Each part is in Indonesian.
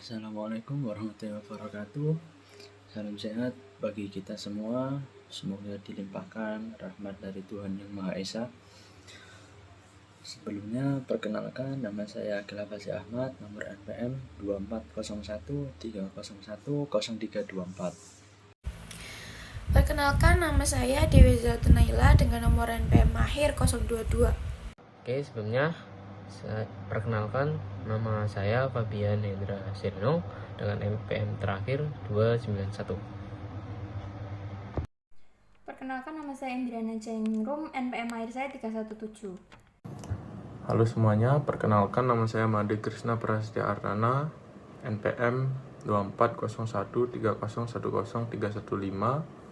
Assalamualaikum warahmatullahi wabarakatuh. Salam sehat bagi kita semua. Semoga dilimpahkan rahmat dari Tuhan Yang Maha Esa. Sebelumnya, perkenalkan, nama saya Gelafasi Ahmad, nomor NPM 240130100324. Perkenalkan, nama saya Dewi Zatunaila dengan nomor NPM akhir 022. Oke, sebelumnya perkenalkan, nama saya Fabian Hendra Sirno dengan NPM terakhir 291. Perkenalkan, nama saya Indrana Jaingrum, NPM akhir saya 317. Halo semuanya, perkenalkan nama saya Made Krishna Prasetya Ardana, NPM 240130100315.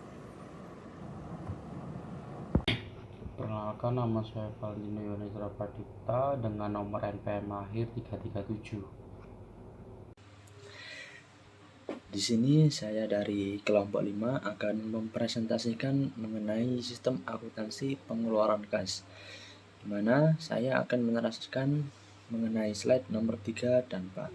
Perkenalkan, nama saya Valentino Yonesra Pradipta dengan nomor NPM akhir 337. Di sini saya dari kelompok 5 akan mempresentasikan mengenai sistem akuntansi pengeluaran kas, di mana saya akan meneraskan mengenai slide nomor 3 dan 4.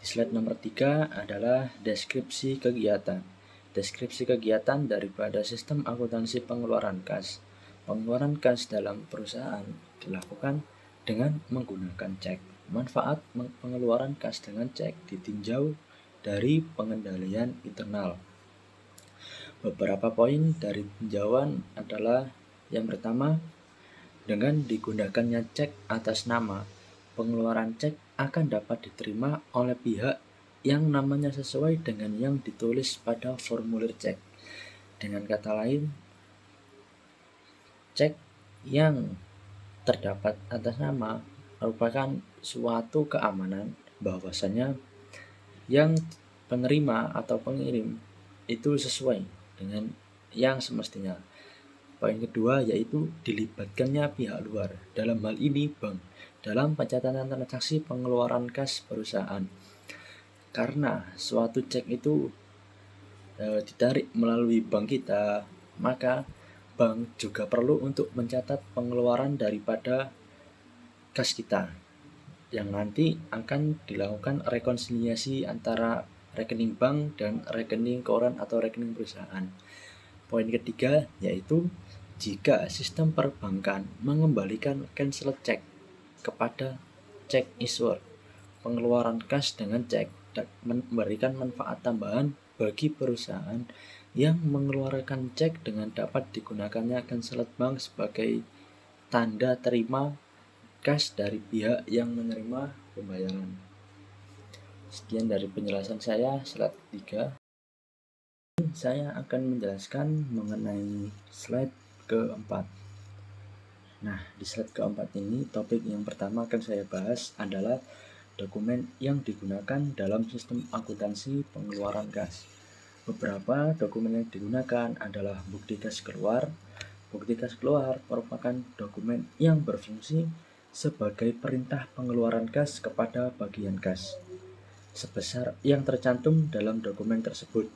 Di slide nomor 3 adalah deskripsi kegiatan. Deskripsi kegiatan daripada sistem akuntansi pengeluaran kas. Pengeluaran kas dalam perusahaan dilakukan dengan menggunakan cek. Manfaat pengeluaran kas dengan cek ditinjau dari pengendalian internal. Beberapa poin dari tinjauan adalah yang pertama, dengan digunakannya cek atas nama, pengeluaran cek akan dapat diterima oleh pihak yang namanya sesuai dengan yang ditulis pada formulir cek. Dengan kata lain, cek yang terdapat atas nama merupakan suatu keamanan bahwasanya yang penerima atau pengirim itu sesuai dengan yang semestinya. Poin kedua yaitu dilibatkannya pihak luar, dalam hal ini bank, dalam pencatatan transaksi pengeluaran kas perusahaan. Karena suatu cek itu ditarik melalui bank kita, maka bank juga perlu untuk mencatat pengeluaran daripada kas kita, yang nanti akan dilakukan rekonsiliasi antara rekening bank dan rekening koran atau rekening perusahaan. Poin ketiga yaitu jika sistem perbankan mengembalikan cancel check kepada check issuer, pengeluaran kas dengan cek memberikan manfaat tambahan bagi perusahaan yang mengeluarkan cek dengan dapat digunakannya cancel bank sebagai tanda terima kas dari pihak yang menerima pembayaran. Sekian dari penjelasan saya. Slide 3. Saya akan menjelaskan mengenai slide keempat. Nah, di slide keempat ini topik yang pertama akan saya bahas adalah dokumen yang digunakan dalam sistem akuntansi pengeluaran kas. Beberapa dokumen yang digunakan adalah bukti kas keluar. Bukti kas keluar merupakan dokumen yang berfungsi sebagai perintah pengeluaran kas kepada bagian kas sebesar yang tercantum dalam dokumen tersebut.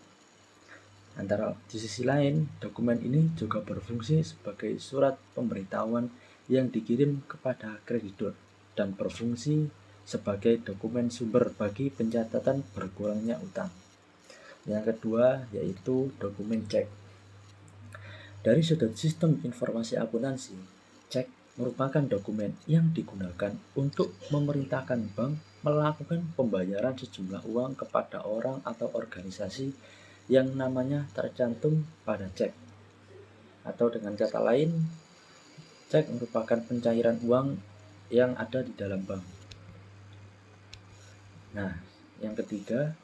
Antara di sisi lain, dokumen ini juga berfungsi sebagai surat pemberitahuan yang dikirim kepada kreditur dan berfungsi sebagai dokumen sumber bagi pencatatan berkurangnya utang. Yang kedua yaitu dokumen cek. Dari sudut sistem informasi akuntansi, cek merupakan dokumen yang digunakan untuk memerintahkan bank melakukan pembayaran sejumlah uang kepada orang atau organisasi yang namanya tercantum pada cek. Atau dengan kata lain, cek merupakan pencairan uang yang ada di dalam bank. Nah, yang ketiga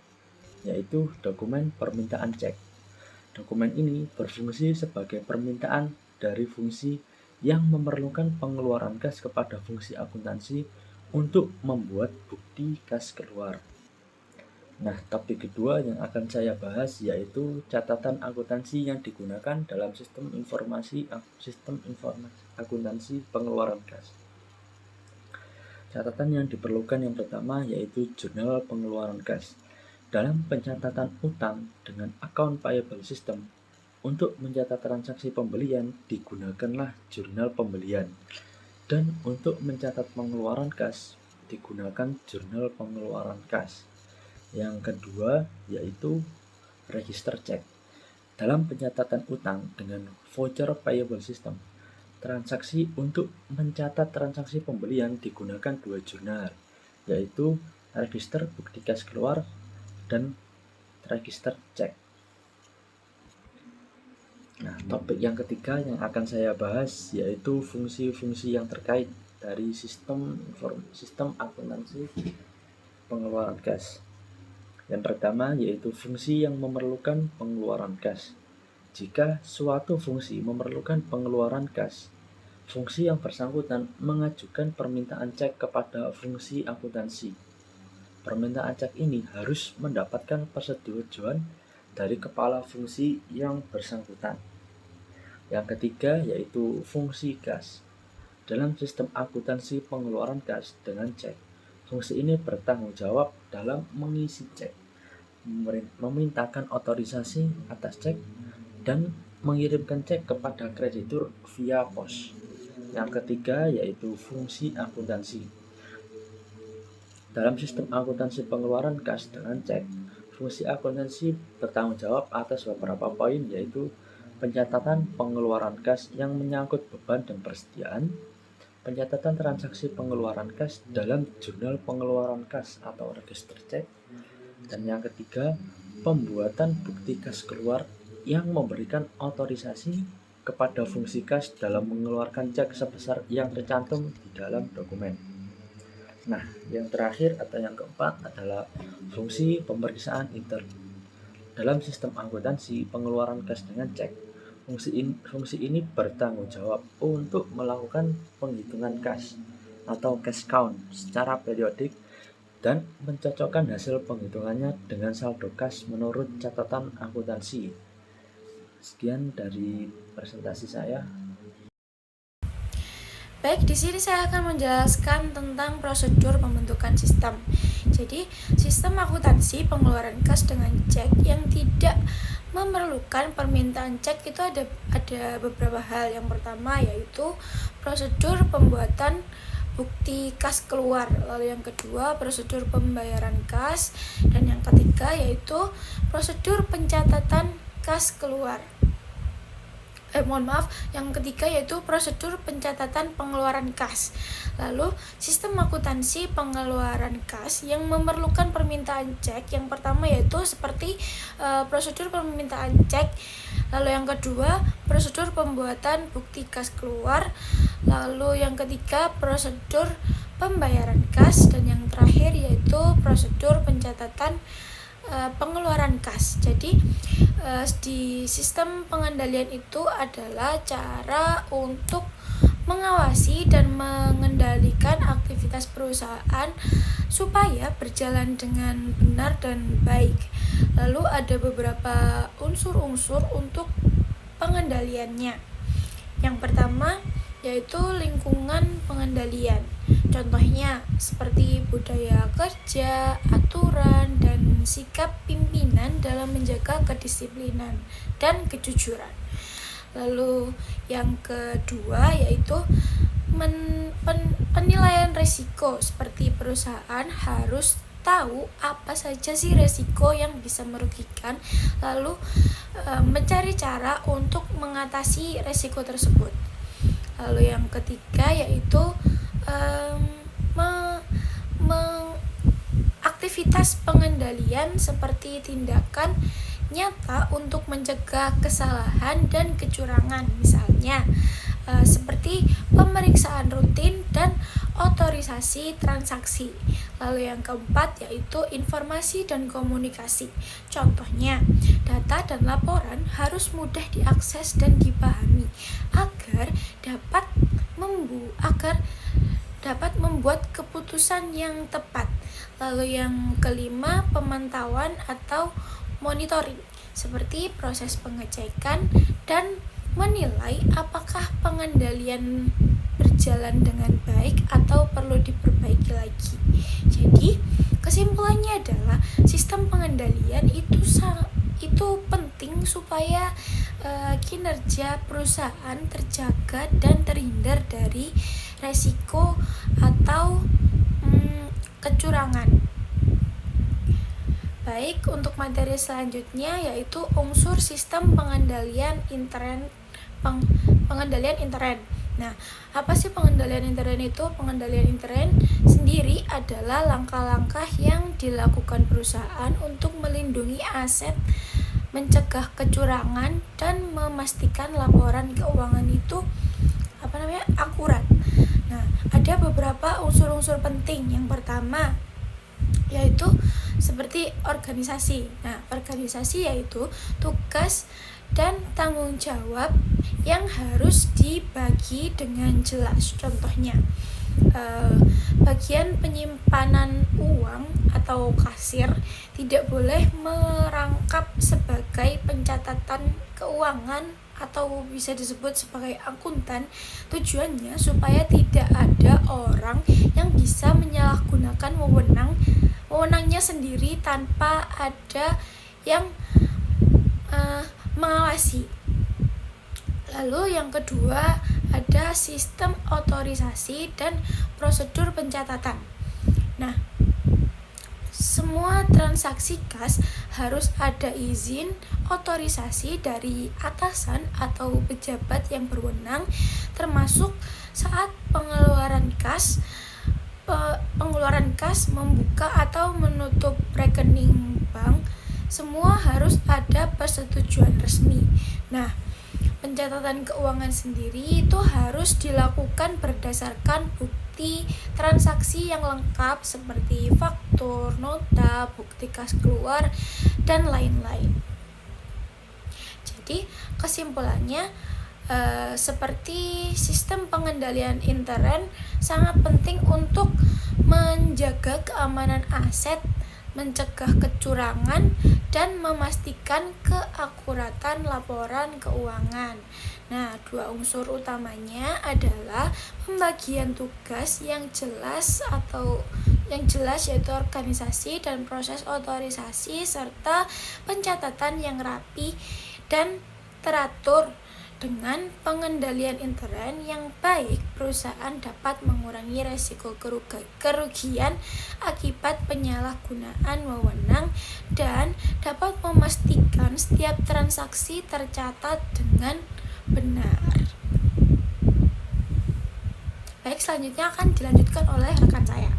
yaitu dokumen permintaan cek. Dokumen ini berfungsi sebagai permintaan dari fungsi yang memerlukan pengeluaran kas kepada fungsi akuntansi untuk membuat bukti kas keluar. Nah, topik kedua yang akan saya bahas yaitu catatan akuntansi yang digunakan dalam sistem informasi akuntansi pengeluaran kas. Catatan yang diperlukan yang pertama yaitu jurnal pengeluaran kas. Dalam pencatatan utang dengan account payable system, untuk mencatat transaksi pembelian digunakanlah jurnal pembelian, dan untuk mencatat pengeluaran kas digunakan jurnal pengeluaran kas. Yang kedua yaitu register check. Dalam pencatatan utang dengan voucher payable system, transaksi untuk mencatat transaksi pembelian digunakan dua jurnal, yaitu register bukti kas keluar dan register cek. Nah, topik yang ketiga yang akan saya bahas yaitu fungsi-fungsi yang terkait dari sistem akuntansi pengeluaran kas. Yang pertama yaitu fungsi yang memerlukan pengeluaran kas. Jika suatu fungsi memerlukan pengeluaran kas, fungsi yang bersangkutan mengajukan permintaan cek kepada fungsi akuntansi. Permintaan cek ini harus mendapatkan persetujuan dari kepala fungsi yang bersangkutan. Yang ketiga yaitu fungsi kas. Dalam sistem akuntansi pengeluaran kas dengan cek, fungsi ini bertanggung jawab dalam mengisi cek, memintakan otorisasi atas cek, dan mengirimkan cek kepada kreditur via pos. Yang ketiga yaitu fungsi akuntansi. Dalam sistem akuntansi pengeluaran kas dengan cek, fungsi akuntansi bertanggung jawab atas beberapa poin, yaitu pencatatan pengeluaran kas yang menyangkut beban dan persediaan, pencatatan transaksi pengeluaran kas dalam jurnal pengeluaran kas atau register cek, dan yang ketiga pembuatan bukti kas keluar yang memberikan otorisasi kepada fungsi kas dalam mengeluarkan cek sebesar yang tercantum di dalam dokumen. Nah, yang terakhir atau yang keempat adalah fungsi pemeriksaan intern. Dalam sistem akuntansi pengeluaran kas dengan cek, fungsi ini bertanggung jawab untuk melakukan penghitungan kas atau cash count secara periodik dan mencocokkan hasil penghitungannya dengan saldo kas menurut catatan akuntansi. Sekian dari presentasi saya. Baik, di sini saya akan menjelaskan tentang prosedur pembentukan sistem. Jadi, sistem akuntansi pengeluaran kas dengan cek yang tidak memerlukan permintaan cek itu ada beberapa hal. Yang pertama yaitu prosedur pembuatan bukti kas keluar, lalu yang kedua prosedur pembayaran kas, dan yang ketiga yaitu prosedur pencatatan kas keluar. Yang ketiga yaitu prosedur pencatatan pengeluaran kas. Lalu sistem akuntansi pengeluaran kas yang memerlukan permintaan cek, yang pertama yaitu seperti prosedur permintaan cek, lalu yang kedua prosedur pembuatan bukti kas keluar, lalu yang ketiga prosedur pembayaran kas, dan yang terakhir yaitu prosedur pencatatan pengeluaran kas. Jadi di sistem pengendalian itu adalah cara untuk mengawasi dan mengendalikan aktivitas perusahaan supaya berjalan dengan benar dan baik. Lalu ada beberapa unsur-unsur untuk pengendaliannya. Yang pertama yaitu lingkungan pengendalian. Contohnya seperti budaya kerja, aturan, dan sikap pimpinan dalam menjaga kedisiplinan dan kejujuran. Lalu yang kedua yaitu penilaian risiko, seperti perusahaan harus tahu apa saja sih risiko yang bisa merugikan, lalu mencari cara untuk mengatasi risiko tersebut. Lalu yang ketiga yaitu aktivitas pengendalian seperti tindakan nyata untuk mencegah kesalahan dan kecurangan, misalnya seperti pemeriksaan rutin dan otorisasi transaksi. Lalu yang keempat yaitu informasi dan komunikasi. Contohnya, data dan laporan harus mudah diakses dan dipahami agar dapat membuat keputusan yang tepat. Lalu yang kelima, pemantauan atau monitoring, seperti proses pengecekan dan menilai apakah pengendalian berjalan dengan baik atau perlu diperbaiki lagi. Jadi, kesimpulannya adalah sistem pengendalian itu penting supaya kinerja perusahaan terjaga dan terhindar dari resiko atau kecurangan. Baik, untuk materi selanjutnya yaitu unsur sistem pengendalian intern. Nah, apa sih pengendalian intern itu? Pengendalian intern sendiri adalah langkah-langkah yang dilakukan perusahaan untuk melindungi aset, mencegah kecurangan, dan memastikan laporan keuangan itu akurat. Nah, ada beberapa unsur-unsur penting. Yang pertama yaitu seperti organisasi. Nah, organisasi yaitu tugas dan tanggung jawab yang harus dibagi dengan jelas. Contohnya, bagian penyimpanan uang atau kasir tidak boleh merangkap sebagai pencatatan keuangan atau bisa disebut sebagai akuntan. Tujuannya supaya tidak ada orang yang bisa menyalahgunakan wewenangnya sendiri tanpa ada yang mengawasi. Lalu yang kedua ada sistem otorisasi dan prosedur pencatatan. Nah, semua transaksi kas harus ada izin otorisasi dari atasan atau pejabat yang berwenang, termasuk saat pengeluaran kas, membuka atau menutup rekening bank, semua harus ada persetujuan resmi. Nah, pencatatan keuangan sendiri itu harus dilakukan berdasarkan bukti transaksi yang lengkap seperti faktur, nota, bukti kas keluar, dan lain-lain. Jadi kesimpulannya seperti sistem pengendalian intern sangat penting untuk menjaga keamanan aset, mencegah kecurangan, dan memastikan keakuratan laporan keuangan. Nah, dua unsur utamanya adalah pembagian tugas yang jelas yaitu organisasi dan proses otorisasi, serta pencatatan yang rapi dan teratur. Dengan pengendalian intern yang baik, perusahaan dapat mengurangi resiko kerugian akibat penyalahgunaan wewenang dan dapat memastikan setiap transaksi tercatat dengan benar. Baik, selanjutnya akan dilanjutkan oleh rekan saya.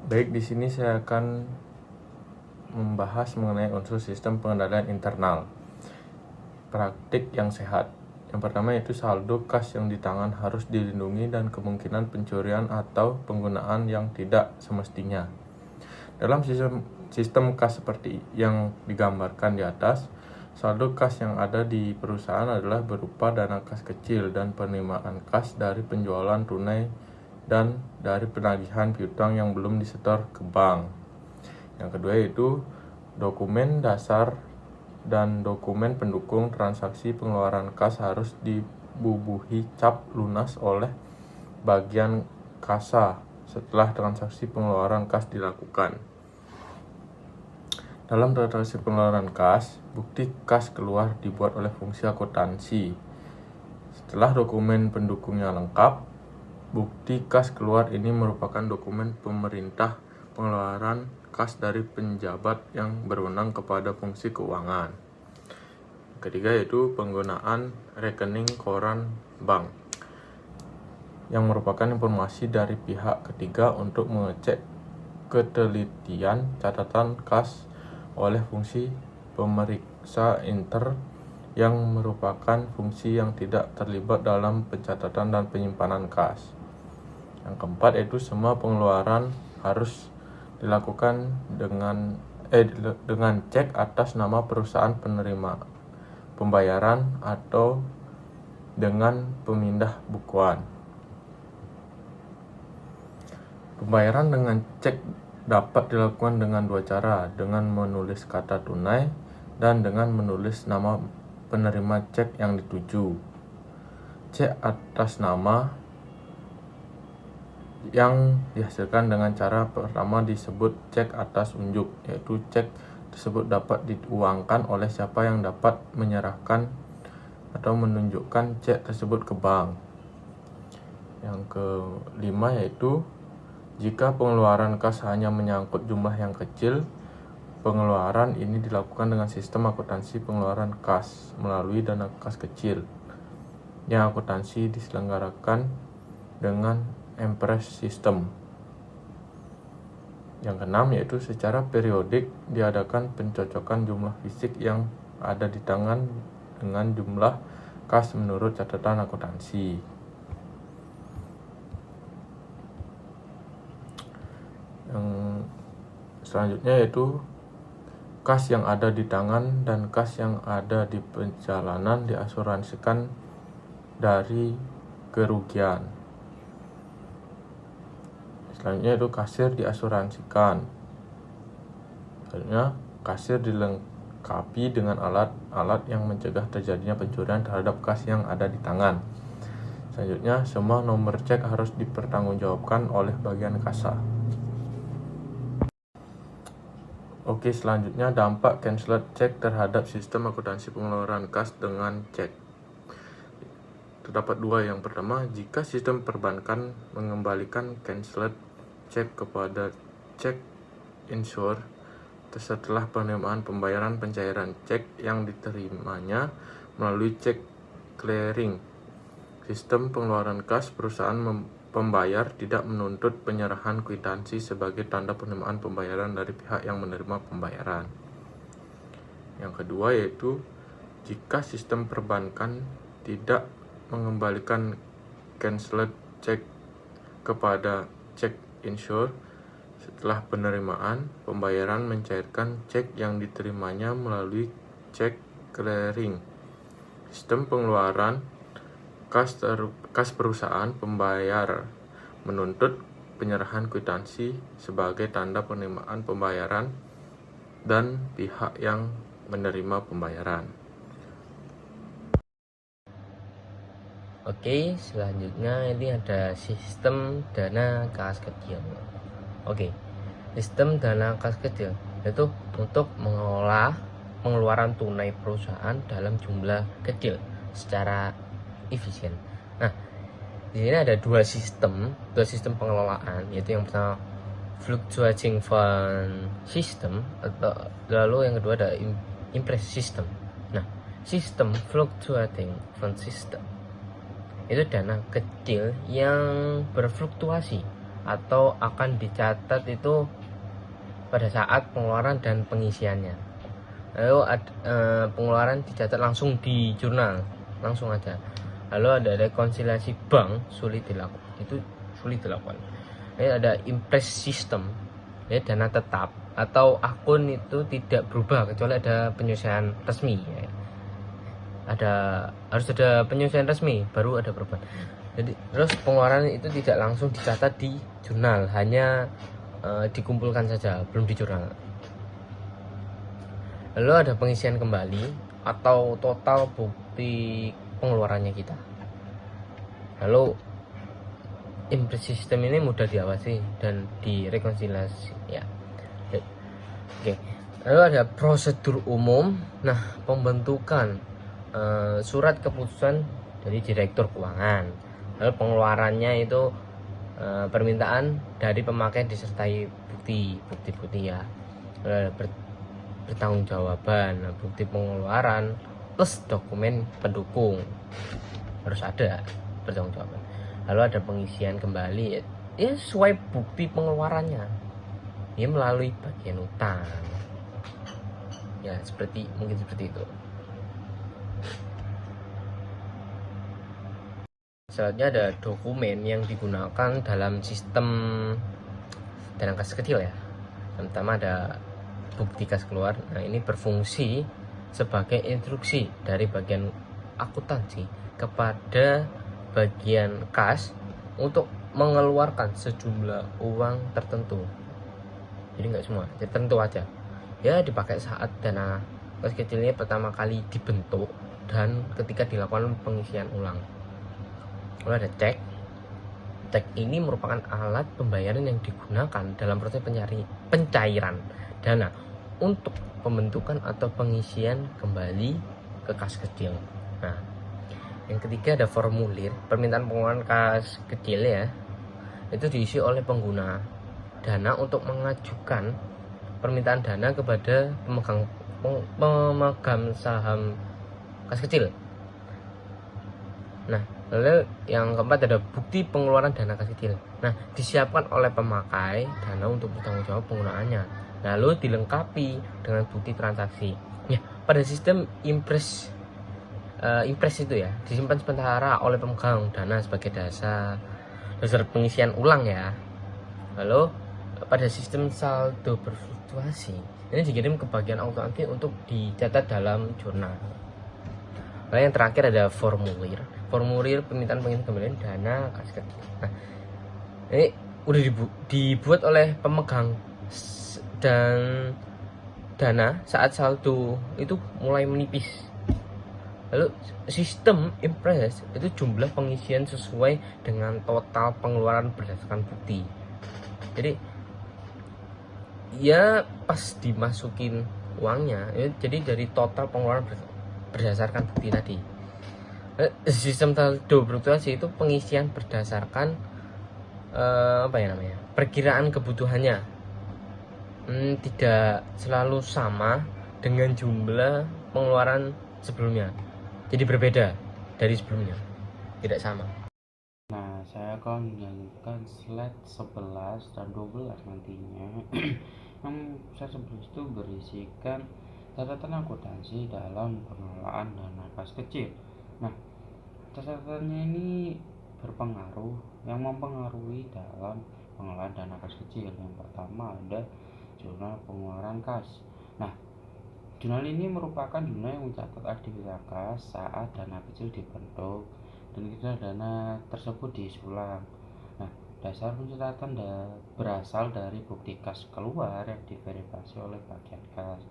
Baik, di sini saya akan membahas mengenai unsur sistem pengendalian internal. Praktik yang sehat. Yang pertama yaitu saldo kas yang di tangan harus dilindungi dan kemungkinan pencurian atau penggunaan yang tidak semestinya. Dalam sistem kas seperti yang digambarkan di atas, saldo kas yang ada di perusahaan adalah berupa dana kas kecil dan penerimaan kas dari penjualan tunai dan dari penagihan piutang yang belum disetor ke bank. Yang kedua yaitu dokumen dasar dan dokumen pendukung transaksi pengeluaran kas harus dibubuhi cap lunas oleh bagian kasa setelah transaksi pengeluaran kas dilakukan. Dalam transaksi pengeluaran kas, bukti kas keluar dibuat oleh fungsi akuntansi. Setelah dokumen pendukungnya lengkap, bukti kas keluar ini merupakan dokumen pemerintah pengeluaran kas dari penjabat yang berwenang kepada fungsi keuangan. Ketiga yaitu penggunaan rekening koran bank yang merupakan informasi dari pihak ketiga untuk mengecek ketelitian catatan kas oleh fungsi pemeriksa inter yang merupakan fungsi yang tidak terlibat dalam pencatatan dan penyimpanan kas. Yang keempat yaitu semua pengeluaran harus dilakukan dengan cek atas nama perusahaan penerima pembayaran atau dengan pemindah bukuan. Pembayaran dengan cek dapat dilakukan dengan dua cara, dengan menulis kata tunai dan dengan menulis nama penerima cek yang dituju. Cek atas nama yang dihasilkan dengan cara pertama disebut cek atas unjuk, yaitu cek tersebut dapat diuangkan oleh siapa yang dapat menyerahkan atau menunjukkan cek tersebut ke bank. Yang kelima yaitu Jika pengeluaran kas hanya menyangkut jumlah yang kecil, pengeluaran ini dilakukan dengan sistem akuntansi pengeluaran kas melalui dana kas kecil, yang akuntansi diselenggarakan dengan Empres System. Yang keenam yaitu secara periodik diadakan pencocokan jumlah fisik yang ada di tangan dengan jumlah kas menurut catatan akuntansi. Yang selanjutnya yaitu kas yang ada di tangan dan kas yang ada di perjalanan diasuransikan dari kerugian. Selanjutnya itu kasir diasuransikan. Selanjutnya kasir dilengkapi dengan alat-alat yang mencegah terjadinya pencurian terhadap kas yang ada di tangan. Selanjutnya semua nomor cek harus dipertanggungjawabkan oleh bagian kasa. Oke, selanjutnya dampak canceled cek terhadap sistem akuntansi pengeluaran kas dengan cek. Terdapat dua. Yang pertama, jika sistem perbankan mengembalikan canceled cek kepada cek insure setelah penerimaan pembayaran pencairan cek yang diterimanya melalui cek clearing, sistem pengeluaran kas perusahaan pembayar tidak menuntut penyerahan kwitansi sebagai tanda penerimaan pembayaran dari pihak yang menerima pembayaran. Yang kedua yaitu jika sistem perbankan tidak mengembalikan canceled cek kepada cek insure setelah penerimaan pembayaran mencairkan cek yang diterimanya melalui cek clearing, sistem pengeluaran kas perusahaan pembayar menuntut penyerahan kwitansi sebagai tanda penerimaan pembayaran dan pihak yang menerima pembayaran. Oke, selanjutnya ini ada sistem dana kas kecil. Oke, sistem dana kas kecil itu untuk mengelola pengeluaran tunai perusahaan dalam jumlah kecil secara efisien. Nah, di sini ada dua sistem pengelolaan, yaitu yang pertama fluctuating fund system, atau lalu yang kedua ada Empres System. Nah, sistem fluctuating fund system itu dana kecil yang berfluktuasi atau akan dicatat itu pada saat pengeluaran dan pengisiannya. Lalu pengeluaran dicatat langsung di jurnal, langsung aja. Lalu ada rekonsiliasi bank sulit dilakukan. Ini ada Empres System, ya, dana tetap atau akun itu tidak berubah kecuali ada penyelesaian resmi. Ya. Harus ada penyelesaian resmi baru ada perubahan. Jadi terus pengeluaran itu tidak langsung dicatat di jurnal, hanya dikumpulkan saja, belum di jurnal. Lalu ada pengisian kembali atau total bukti pengeluarannya kita. Lalu Empres System ini mudah diawasi dan direkonsiliasi, ya. Oke. Lalu ada prosedur umum. Nah, pembentukan surat keputusan dari direktur keuangan. Lalu pengeluarannya itu permintaan dari pemakai disertai bukti ya. Bertanggungjawaban, bukti pengeluaran plus dokumen pendukung harus ada pertanggungjawaban. Lalu ada pengisian kembali, ya sesuai bukti pengeluarannya, ya melalui bagian utang, ya mungkin seperti itu. Selanjutnya ada dokumen yang digunakan dalam sistem dana kas kecil, ya. Yang pertama ada bukti kas keluar. Nah, ini berfungsi sebagai instruksi dari bagian akuntansi kepada bagian kas untuk mengeluarkan sejumlah uang tertentu. Jadi nggak semua, tertentu aja. Ya dipakai saat dana kas kecilnya pertama kali dibentuk dan ketika dilakukan pengisian ulang. Lalu ada cek. Cek ini merupakan alat pembayaran yang digunakan dalam proses pencairan dana untuk pembentukan atau pengisian kembali ke kas kecil. Nah, yang ketiga ada formulir permintaan pengeluaran kas kecil, ya. itu diisi oleh pengguna dana untuk mengajukan permintaan dana kepada pemegang saham kas kecil. Nah, lalu yang keempat ada bukti pengeluaran dana kas kecil. Nah, disiapkan oleh pemakai dana untuk bertanggung jawab penggunaannya, lalu dilengkapi dengan bukti transaksi. Ya, pada sistem impres itu ya disimpan sementara oleh pemegang dana sebagai dasar pengisian ulang ya. Lalu pada sistem saldo berfluktuasi ini dikirim ke bagian akuntansi untuk dicatat dalam jurnal. Lalu yang terakhir ada formulir permintaan pengembalian dana kas kecil. Nah, ini udah dibuat oleh pemegang dan dana saat saldo itu mulai menipis. Lalu sistem impres itu jumlah pengisian sesuai dengan total pengeluaran berdasarkan bukti. Jadi ya pas dimasukin uangnya ya, jadi dari total pengeluaran berdasarkan bukti tadi. Sistem saldo berfluktuasi itu pengisian berdasarkan perkiraan kebutuhannya, tidak selalu sama dengan jumlah pengeluaran sebelumnya. Jadi berbeda dari sebelumnya, tidak sama. Nah, saya akan menyanyikan slide 11 dan 12 nantinya. Yang slide 11 itu berisikan catatan akuntansi dalam pengelolaan dana kas kecil. Nah, catatannya ini yang mempengaruhi dalam pengelolaan dana kas kecil. Yang pertama ada jurnal pengeluaran kas. Nah, jurnal ini merupakan jurnal yang mencatat aktivitas kas saat dana kecil dibentuk dan kita dana tersebut diisi ulang. Nah, dasar pencatatan berasal dari bukti kas keluar yang diverifikasi oleh bagian kas.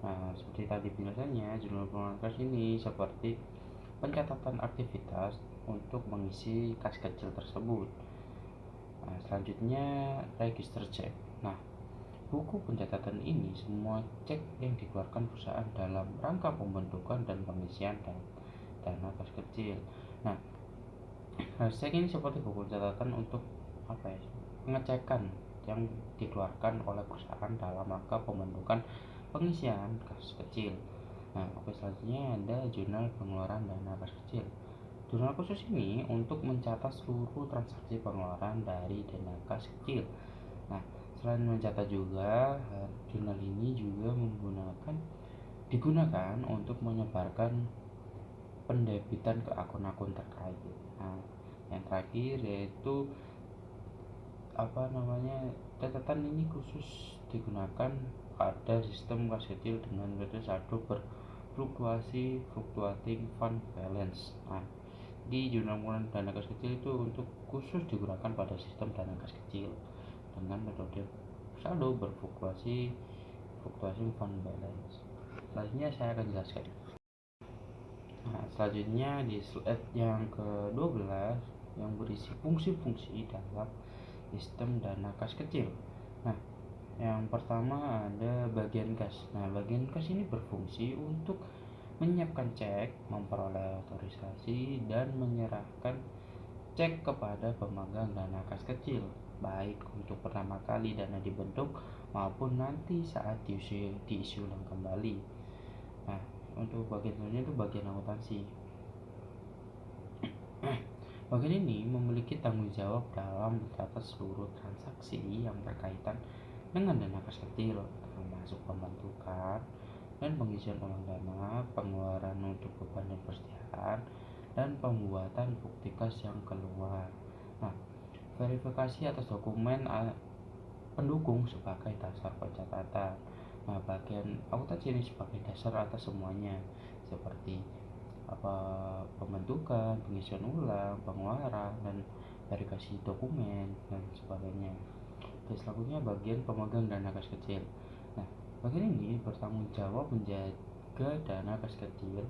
Nah, seperti tadi penjelasannya, jurnal pengeluaran kas ini seperti pencatatan aktivitas untuk mengisi kas kecil tersebut. Nah, selanjutnya register cek. Nah, buku pencatatan ini semua cek yang dikeluarkan perusahaan dalam rangka pembentukan dan pengisian dana kas kecil. Nah, cek ini seperti buku catatan untuk pengecekan yang dikeluarkan oleh perusahaan dalam rangka pembentukan pengisian kas kecil. Nah, selanjutnya ada jurnal pengeluaran dana kas kecil. Jurnal khusus ini untuk mencatat seluruh transaksi pengeluaran dari dana kas kecil. Nah, selain mencatat juga, jurnal ini juga digunakan untuk menyebarkan pendebitan ke akun-akun terkait. Nah, yang terakhir yaitu catatan ini khusus digunakan pada sistem kas kecil dengan metode saldo berfluktuasi fluctuating fund balance. Nah, di jurnal pengeluaran dana kas kecil itu untuk khusus digunakan pada sistem dana kas kecil dengan metode saldo berfluktuasi fund balance. Selanjutnya saya akan jelaskan. Nah, selanjutnya di slide yang ke-12 yang berisi fungsi-fungsi dalam sistem dana kas kecil. Nah, yang pertama ada bagian kas. Nah, bagian kas ini berfungsi untuk menyiapkan cek, memperoleh otorisasi, dan menyerahkan cek kepada pemegang dana kas kecil, baik untuk pertama kali dana dibentuk maupun nanti saat diisi ulang kembali. Nah, untuk bagian selanjutnya itu bagian akuntansi. Bagian ini memiliki tanggung jawab dalam mencatat seluruh transaksi yang berkaitan dengan dana kas kecil, termasuk pembentukan dan pengisian ulang dana, pengeluaran untuk beban dan persediaan, dan pembuatan bukti kas yang keluar. Nah, verifikasi atas dokumen pendukung sebagai dasar pencatatan. Nah, bagian akuntansi ini sebagai dasar atas semuanya, seperti pembentukan, pengisian ulang, pengeluaran, dan verifikasi dokumen dan sebagainya. Terus selanjutnya bagian pemegang dana kas kecil. Nah, bagian ini bertanggung jawab menjaga dana kas kecil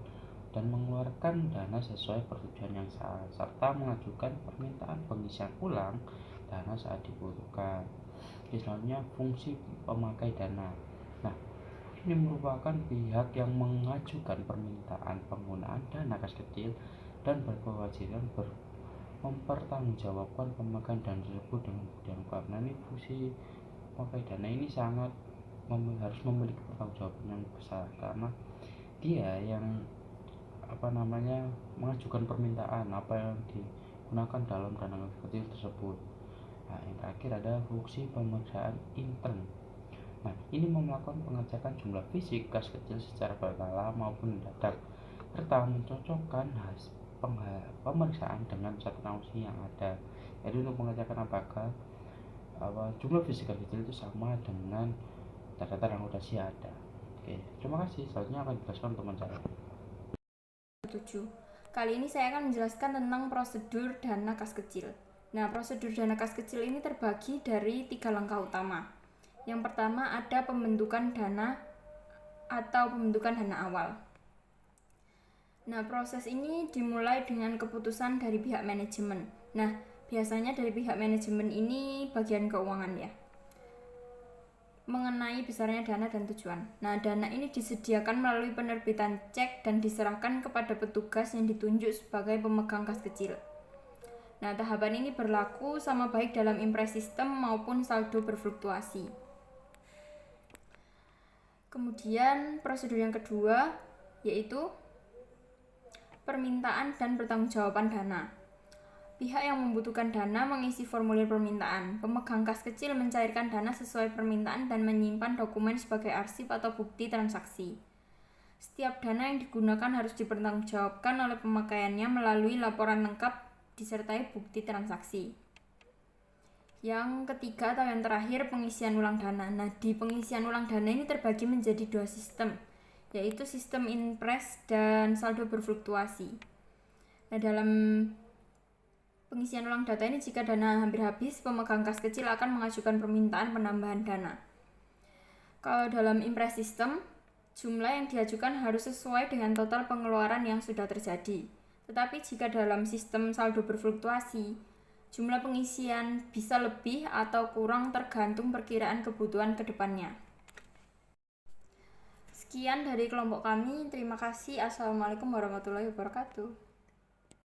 dan mengeluarkan dana sesuai persetujuan yang sah, serta mengajukan permintaan pengisian ulang dana saat dibutuhkan. Selanjutnya fungsi pemakai dana. Nah, ini merupakan pihak yang mengajukan permintaan penggunaan dana kas kecil dan berkewajiban mempertanggungjawabkan pemegang dana tersebut dengan bukti yang lengkap. Nah, ini fungsi pemakai dana ini sangat harus memiliki pertanggungjawaban yang besar, karena dia yang mengajukan permintaan apa yang digunakan dalam dana kas kecil tersebut. Nah, yang terakhir ada fungsi pemeriksaan intern. Nah, ini melakukan pengecekan jumlah fisik kas kecil secara berkala maupun mendadak, serta mencocokkan hasil pemeriksaan dengan catatan fungsi yang ada. Jadi untuk pengecekan apakah jumlah fisik kas kecil itu sama dengan data akuntansi ada. Oke, terima kasih. Selanjutnya akan dijelaskan teman saya. 7. Kali ini saya akan menjelaskan tentang prosedur dana kas kecil. Nah, prosedur dana kas kecil ini terbagi dari 3 langkah utama. Yang pertama ada pembentukan dana atau pembentukan dana awal. Nah, proses ini dimulai dengan keputusan dari pihak manajemen. Nah, biasanya dari pihak manajemen ini bagian keuangan ya, mengenai besarnya dana dan tujuan. Nah, dana ini disediakan melalui penerbitan cek dan diserahkan kepada petugas yang ditunjuk sebagai pemegang kas kecil. Nah, tahapan ini berlaku sama baik dalam impres sistem maupun saldo berfluktuasi. Kemudian prosedur yang kedua yaitu permintaan dan pertanggungjawaban dana. Pihak yang membutuhkan dana mengisi formulir permintaan. Pemegang kas kecil mencairkan dana sesuai permintaan dan menyimpan dokumen sebagai arsip atau bukti transaksi. Setiap dana yang digunakan harus dipertanggungjawabkan oleh pemakaiannya melalui laporan lengkap disertai bukti transaksi. Yang ketiga atau yang terakhir, pengisian ulang dana. Nah, di pengisian ulang dana ini terbagi menjadi 2 sistem, yaitu sistem impres dan saldo berfluktuasi. Nah, dalam pengisian ulang data ini, jika dana hampir habis, pemegang kas kecil akan mengajukan permintaan penambahan dana. Kalau dalam impres sistem, jumlah yang diajukan harus sesuai dengan total pengeluaran yang sudah terjadi. Tetapi jika dalam sistem saldo berfluktuasi, jumlah pengisian bisa lebih atau kurang tergantung perkiraan kebutuhan ke depannya. Sekian dari kelompok kami. Terima kasih. Assalamualaikum warahmatullahi wabarakatuh.